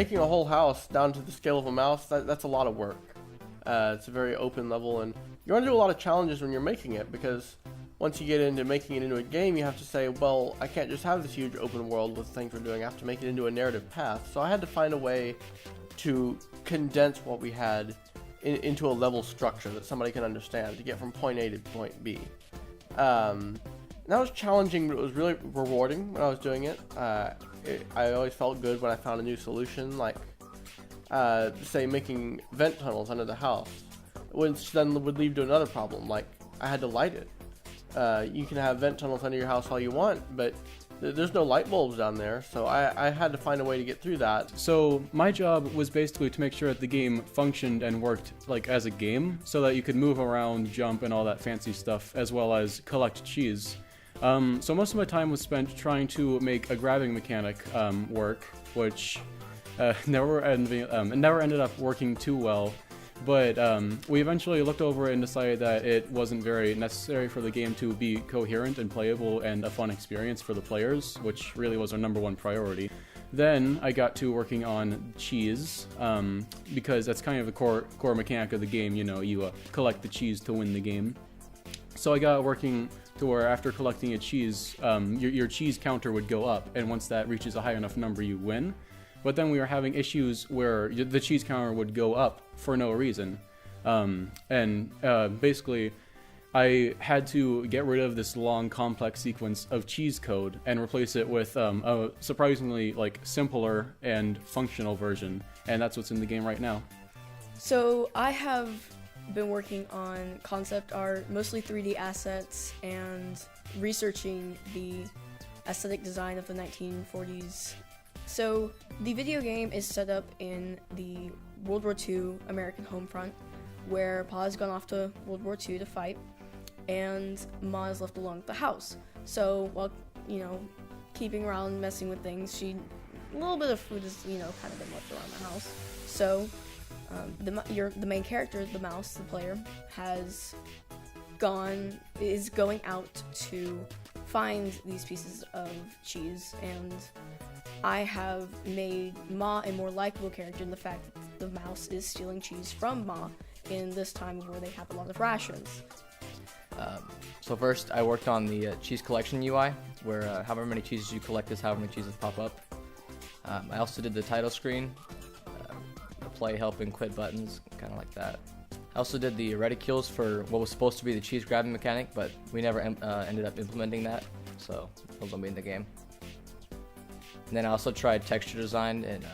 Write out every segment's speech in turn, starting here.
making a whole house down to the scale of a mouse, that's a lot of work. It's a very open level, and you run into a lot of challenges when you're making it, because once you get into making it into a game, you have to say, well, I can't just have this huge open world with things we're doing. I have to make it into a narrative path. So I had to find a way to condense what we had into a level structure that somebody can understand to get from point A to point B. That was challenging, but it was really rewarding when I was doing it. I always felt good when I found a new solution, like, say, making vent tunnels under the house, which then would lead to another problem, like, I had to light it. You can have vent tunnels under your house all you want, but there's no light bulbs down there, so I had to find a way to get through that. So my job was basically to make sure that the game functioned and worked like as a game, so that you could move around, jump, and all that fancy stuff, as well as collect cheese. So most of my time was spent trying to make a grabbing mechanic work, which never ended up working too well. But we eventually looked over it and decided that it wasn't very necessary for the game to be coherent and playable and a fun experience for the players, which really was our number one priority. Then I got to working on cheese, because that's kind of the core mechanic of the game. You know, you collect the cheese to win the game. So I got working to where after collecting a cheese, your cheese counter would go up, and once that reaches a high enough number, you win. But then we were having issues where the cheese counter would go up for no reason. Basically, I had to get rid of this long, complex sequence of cheese code and replace it with a surprisingly simpler and functional version. And that's what's in the game right now. So I have been working on concept art, mostly 3D assets, and researching the aesthetic design of the 1940s. So the video game is set up in the World War II American home front, where Pa has gone off to World War II to fight, and Ma is left alone at the house. So while, keeping around, messing with things, a little bit of food is, kind of been left around the house. So the main character, the mouse, the player, is going out to find these pieces of cheese, and I have made Ma a more likable character in the fact that the mouse is stealing cheese from Ma in this time where they have a lot of rations. So first, I worked on the cheese collection UI, where however many cheeses you collect is however many cheeses pop up. I also did the title screen, the play, help, and quit buttons, kind of like that. I also did the reticles for what was supposed to be the cheese grabbing mechanic, but we never ended up implementing that, so those will be in the game. And then I also tried texture design in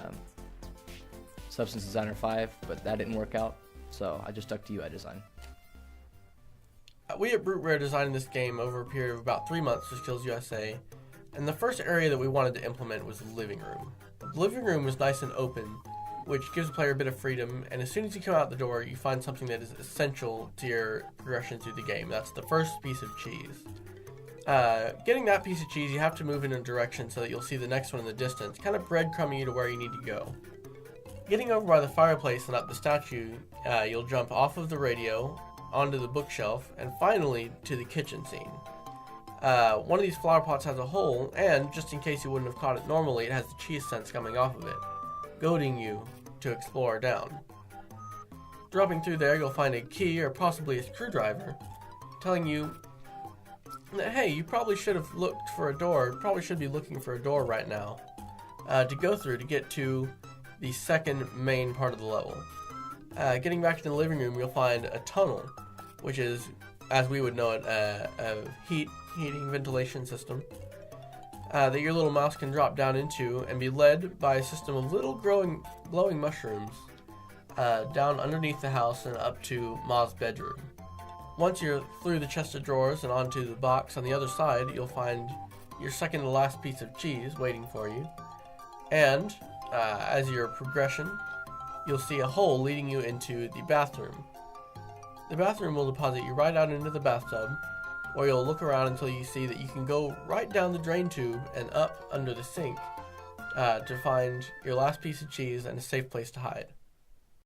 Substance Designer 5, but that didn't work out, so I just stuck to UI design. We at Brute Rare designed this game over a period of about 3 months for Skills USA, and the first area that we wanted to implement was the living room. The living room was nice and open, which gives the player a bit of freedom, and as soon as you come out the door, you find something that is essential to your progression through the game. That's the first piece of cheese. Getting that piece of cheese, you have to move in a direction so that you'll see the next one in the distance, kind of breadcrumbing you to where you need to go. Getting over by the fireplace and up the statue, you'll jump off of the radio, onto the bookshelf, and finally to the kitchen scene. One of these flower pots has a hole, and just in case you wouldn't have caught it normally, it has the cheese scents coming off of it, goading you to explore down. Dropping through there, you'll find a key or possibly a screwdriver, telling you that, hey, you probably should have looked for a door, probably should be looking for a door right now, to go through to get to the second main part of the level. Getting back to the living room, you'll find a tunnel, which is, as we would know it, a heating ventilation system that your little mouse can drop down into and be led by a system of little glowing mushrooms down underneath the house and up to Ma's bedroom. Once you're through the chest of drawers and onto the box on the other side, you'll find your second to last piece of cheese waiting for you. And as your progression, you'll see a hole leading you into the bathroom. The bathroom will deposit you right out into the bathtub, where you'll look around until you see that you can go right down the drain tube and up under the sink to find your last piece of cheese and a safe place to hide.